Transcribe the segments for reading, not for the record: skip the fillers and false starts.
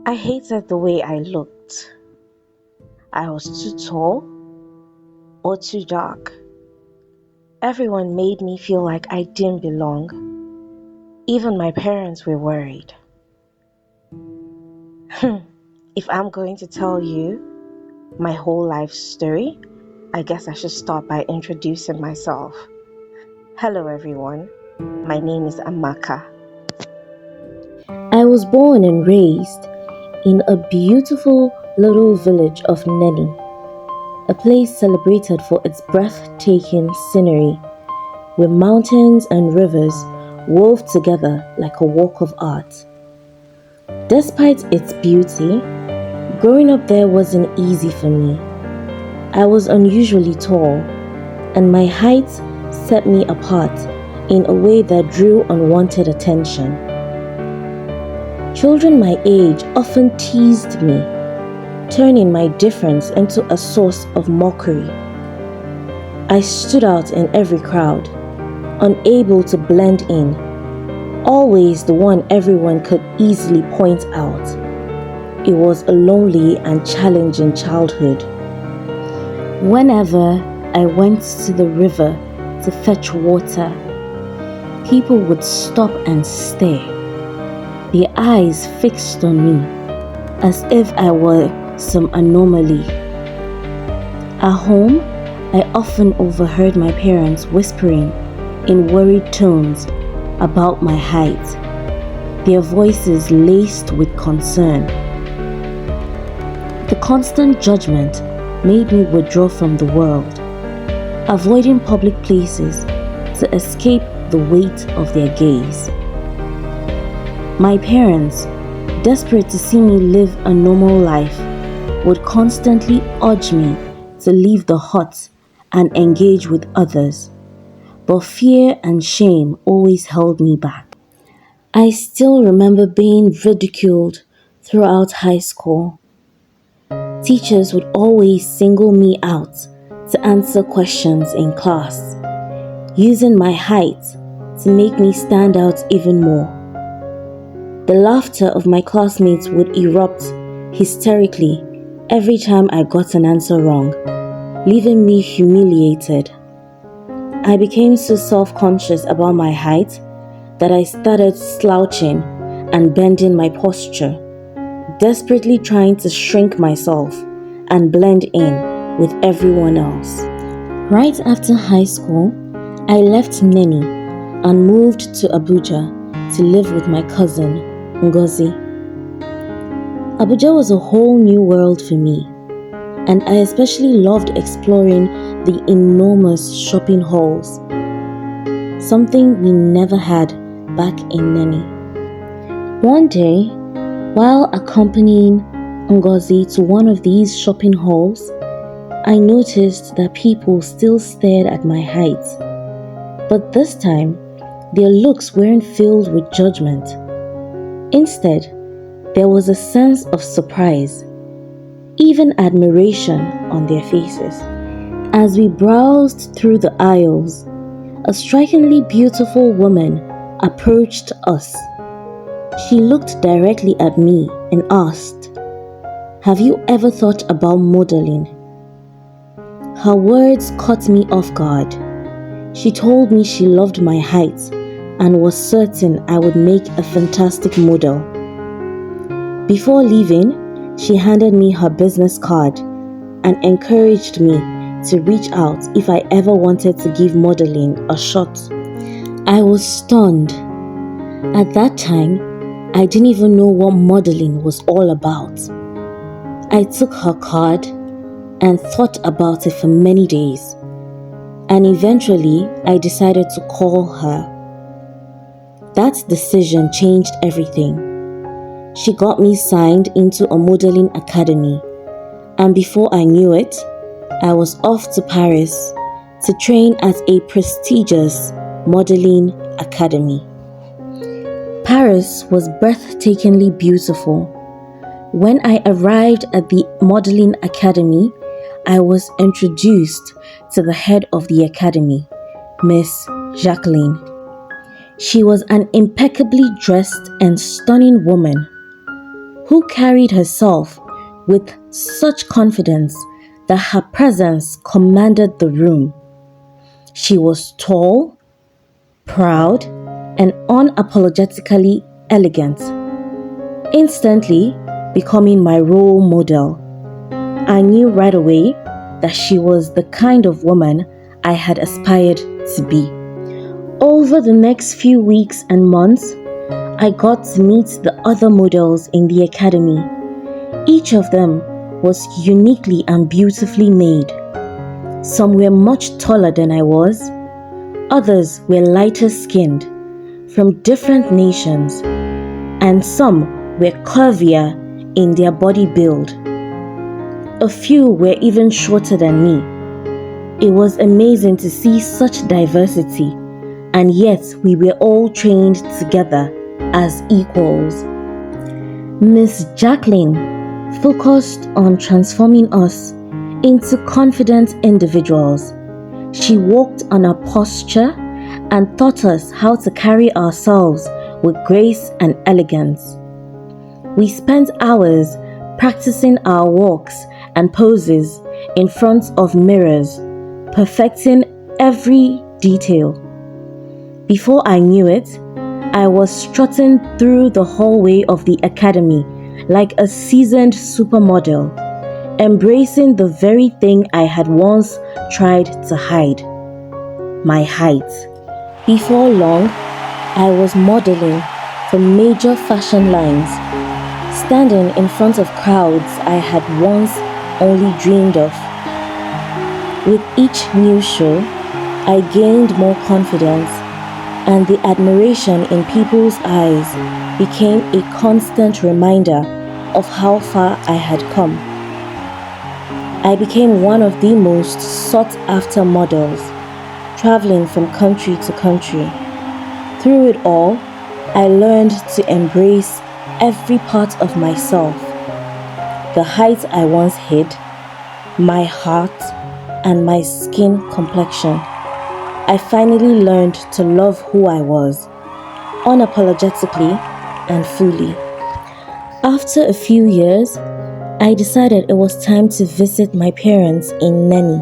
I hated the way I looked. I was too tall or too dark. Everyone made me feel like I didn't belong. Even my parents were worried. If I'm going to tell you my whole life story, I guess I should start by introducing myself. Hello everyone, my name is Amaka. I was born and raised in a beautiful little village of Neni, a place celebrated for its breathtaking scenery, where mountains and rivers wove together like a work of art. Despite its beauty, growing up there wasn't easy for me. I was unusually tall, and my height set me apart in a way that drew unwanted attention. Children my age often teased me, turning my difference into a source of mockery. I stood out in every crowd, unable to blend in, always the one everyone could easily point out. It was a lonely and challenging childhood. Whenever I went to the river to fetch water, people would stop and stare, their eyes fixed on me, as if I were some anomaly. At home, I often overheard my parents whispering in worried tones about my height, their voices laced with concern. The constant judgment made me withdraw from the world, avoiding public places to escape the weight of their gaze. My parents, desperate to see me live a normal life, would constantly urge me to leave the hut and engage with others, but fear and shame always held me back. I still remember being ridiculed throughout high school. Teachers would always single me out to answer questions in class, using my height to make me stand out even more. The laughter of my classmates would erupt hysterically every time I got an answer wrong, leaving me humiliated. I became so self-conscious about my height that I started slouching and bending my posture, desperately trying to shrink myself and blend in with everyone else. Right after high school, I left Neni and moved to Abuja to live with my cousin, Ngozi. Abuja was a whole new world for me, and I especially loved exploring the enormous shopping halls, something we never had back in Neni. One day, while accompanying Ngozi to one of these shopping halls, I noticed that people still stared at my height. But this time, their looks weren't filled with judgment. Instead, there was a sense of surprise, even admiration on their faces. As we browsed through the aisles, a strikingly beautiful woman approached us. She looked directly at me and asked, "Have you ever thought about modeling?" Her words caught me off guard. She told me she loved my height and was certain I would make a fantastic model. Before leaving, she handed me her business card and encouraged me to reach out if I ever wanted to give modeling a shot. I was stunned. At that time, I didn't even know what modeling was all about. I took her card and thought about it for many days, and eventually I decided to call her. That decision changed everything. She got me signed into a modeling academy, and before I knew it, I was off to Paris to train at a prestigious modeling academy. Paris was breathtakingly beautiful. When I arrived at the modeling academy, I was introduced to the head of the academy, Miss Jacqueline. She was an impeccably dressed and stunning woman. who carried herself with such confidence that her presence commanded the room. She was tall, proud, and unapologetically elegant, instantly becoming my role model. I knew right away that she was the kind of woman I had aspired to be. Over the next few weeks and months, I got to meet the other models in the academy. Each of them was uniquely and beautifully made. Some were much taller than I was, others were lighter skinned, from different nations, and some were curvier in their body build. A few were even shorter than me. It was amazing to see such diversity, and yet we were all trained together as equals. Miss Jacqueline focused on transforming us into confident individuals. She worked on our posture and taught us how to carry ourselves with grace and elegance. We spent hours practicing our walks and poses in front of mirrors, perfecting every detail. Before I knew it, I was strutting through the hallway of the academy like a seasoned supermodel, embracing the very thing I had once tried to hide: my height. Before long, I was modeling for major fashion lines, standing in front of crowds I had once only dreamed of. With each new show, I gained more confidence, and the admiration in people's eyes became a constant reminder of how far I had come. I became one of the most sought-after models, traveling from country to country. Through it all, I learned to embrace every part of myself: the height I once hid, my heart, and my skin complexion. I finally learned to love who I was, unapologetically and fully. After a few years, I decided it was time to visit my parents in Neni.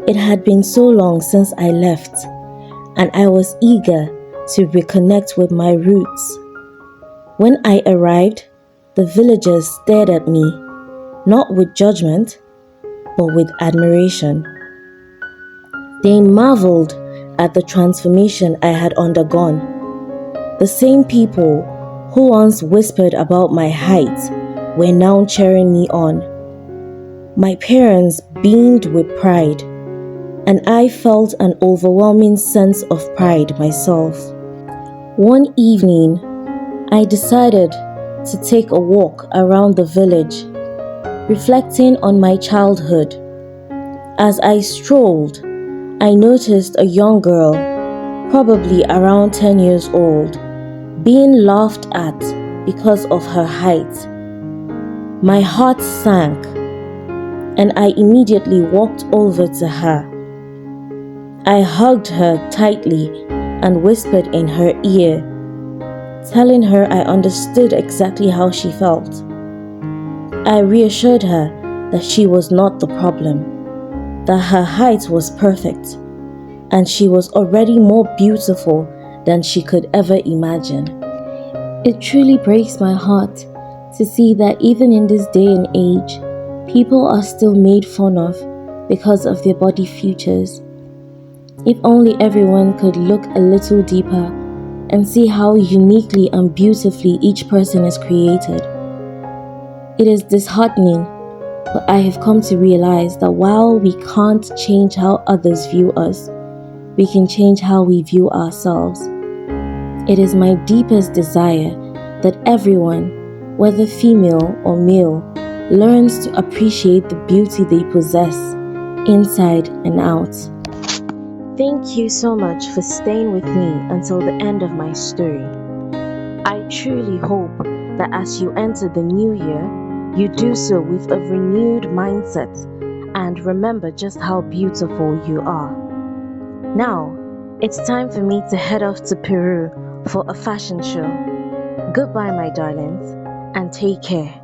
It had been so long since I left, and I was eager to reconnect with my roots. When I arrived, the villagers stared at me, not with judgment, but with admiration. They marveled at the transformation I had undergone. The same people who once whispered about my height were now cheering me on. My parents beamed with pride, and I felt an overwhelming sense of pride myself. One evening, I decided to take a walk around the village, reflecting on my childhood. As I strolled, I noticed a young girl, probably around 10 years old, being laughed at because of her height. My heart sank, and I immediately walked over to her. I hugged her tightly and whispered in her ear, telling her I understood exactly how she felt. I reassured her that she was not the problem, that her height was perfect, and she was already more beautiful than she could ever imagine. It truly breaks my heart to see that even in this day and age, people are still made fun of because of their body features. If only everyone could look a little deeper and see how uniquely and beautifully each person is created. It is disheartening, but I have come to realize that while we can't change how others view us, we can change how we view ourselves. It is my deepest desire that everyone, whether female or male, learns to appreciate the beauty they possess, inside and out. Thank you so much for staying with me until the end of my story. I truly hope that as you enter the new year, you do so with a renewed mindset and remember just how beautiful you are. Now, it's time for me to head off to Peru for a fashion show. Goodbye, my darlings. and take care.